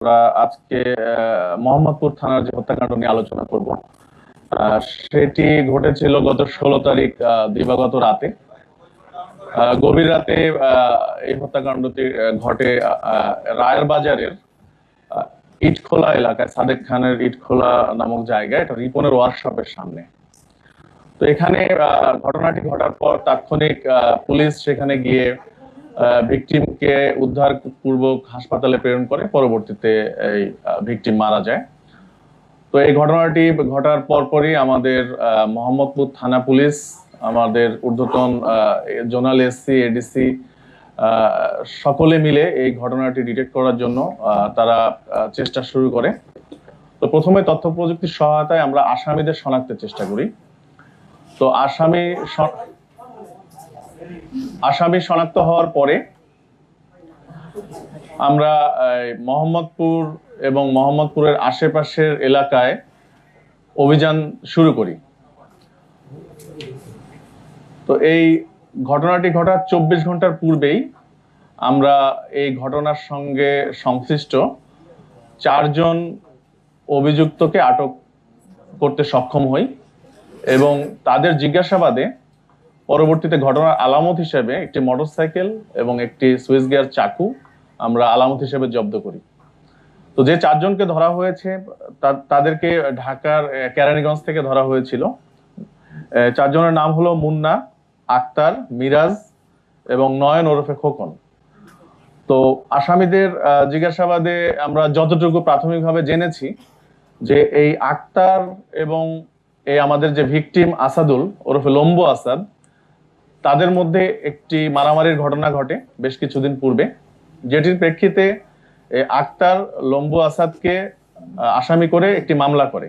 আমরা আজকে মোহাম্মদপুর থানার যে হত্যাকাণ্ড নিয়ে আলোচনা করব। সেটি ঘটেছিল গত 16 তারিখ দিবাগত রাতে। গভীর রাতে এই হত্যাকাণ্ডটি ঘটে রায়ের বাজারের ইটখোলা এলাকায়, সাদেক খানের ইটখোলা নামক জায়গায়, এটা রিপনের ওয়ার্কশপের সামনে। তো এখানে ঘটনাটি ঘটার পর তাৎক্ষণিক পুলিশ সেখানে গিয়ে ভিকটিমকে উদ্ধার পূর্বক হাসপাতালে প্রেরণ করে। পরবর্তীতে এই ভিকটিম মারা যায়। তো এই ঘটনাটি ঘটার পরপরই আমাদের মোহাম্মদপুর থানা পুলিশ, আমাদের ঊর্ধ্বতন জোনাল এসসি, এডিসি সকলে মিলে এই ঘটনাটি ডিটেক্ট করার জন্য তারা চেষ্টা শুরু করে। তো প্রথমে তথ্য প্রযুক্তির সহায়তায় আমরা আসামিদের শনাক্তের চেষ্টা করি। তো আসামি শনাক্ত হওয়ার পরে আমরা মোহাম্মদপুর এবং মোহাম্মদপুরের আশেপাশের এলাকায় অভিযান শুরু করি। তো এই ঘটনাটি ঘটার 24 ঘন্টার পূর্বেই আমরা এই ঘটনার সঙ্গে সংশ্লিষ্ট 4 জন অভিযুক্তকে আটক করতে সক্ষম হই এবং তাদের জিজ্ঞাসাবাদে পরবর্তীতে ঘটনার আলামত হিসেবে একটি মোটরসাইকেল এবং একটি সুইচ গিয়ার চাকু আমরা আলামত হিসেবে জব্দ করি। তো যে 4 জনকে ধরা হয়েছে তাদেরকে ঢাকার কেরানীগঞ্জ থেকে ধরা হয়েছিল। 4 জনের নাম হলো মুন্না, আক্তার, মিরাজ এবং নয়ন ওরফে খোকন। তো আসামিদের জিজ্ঞাসাবাদে আমরা যতটুকু প্রাথমিকভাবে জেনেছি যে এই আক্তার এবং এই আমাদের যে ভিকটিম আসাদুল ওরফে লম্বু আসাদ, তাদের মধ্যে একটি মারামারির ঘটনা ঘটে বেশ কিছুদিন পূর্বে, যেটির প্রেক্ষিতে আক্তার লম্বু আসাদকে আসামি করে একটি মামলা করে।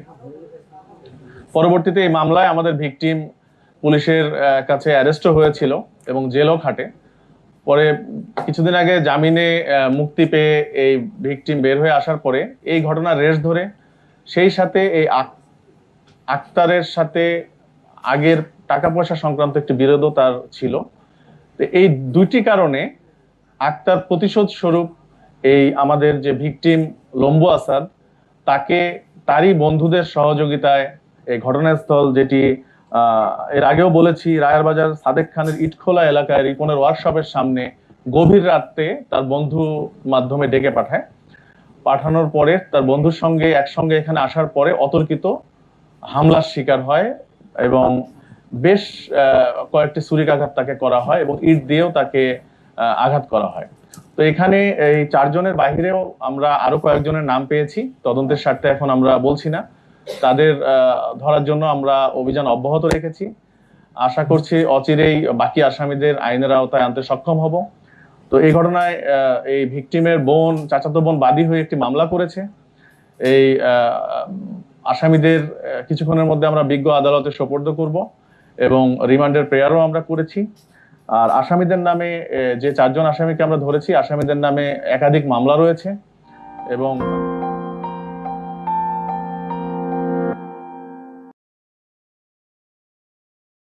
পরবর্তীতে এই মামলায় আমাদের ভিকটিম পুলিশের কাছে অ্যারেস্টও হয়েছিল এবং জেলও খাটে। পরে কিছুদিন আগে জামিনে মুক্তি পেয়ে এই ভিকটিম বের হয়ে আসার পরে এই ঘটনার রেশ ধরে সেই সাথে এই আক্তারের সাথে আগের টাকা পয়সা সংক্রান্ত একটি বিরোধও তার ছিল। তো এই দুইটি কারণে আক্তার প্রতিশোধ স্বরূপ এই আমাদের যে ভিকটিম লম্বু আসাদ, তাকে তারই বন্ধুদের সহযোগিতায় এই ঘটনাস্থল, যেটি এর আগেও বলেছি, রায়ের বাজার সাদেক খানের ইটখোলা এলাকায় রিপনের ওয়ার্কশপের সামনে গভীর রাতে তার বন্ধু মাধ্যমে ডেকে পাঠানোর পরে তার বন্ধুর সঙ্গে একসঙ্গে এখানে আসার পরে অতর্কিত হামলার শিকার হয় এবং বেশ কয়েকটি ছুরিকাঘাত তাকে করা হয় এবং ইট দিয়েও তাকে আঘাত করা হয়। তো এখানে এই 4 জনের বাহিরেও আমরা আরো কয়েকজনের নাম পেয়েছি, তদন্তের স্বার্থে এখন আমরা বলছি না। তাদের ধরার জন্য আমরা অভিযান অব্যাহত রেখেছি। আশা করছি অচিরেই বাকি আসামিদের আইনের আওতায় আনতে সক্ষম হব। তো এই ঘটনায় এই ভিকটিমের বোন, চাচাতো বোন বাদী হয়ে একটি মামলা করেছে। এই আসামিদের কিছুক্ষণের মধ্যে আমরা বিজ্ঞ আদালতে সোপর্দ করব এবং রিমান্ডের প্রেয়ারও আমরা করেছি। আর আসামিদের নামে, যে 4 জন আসামিকে আমরা ধরেছি, আসামিদের নামে একাধিক মামলা রয়েছে এবং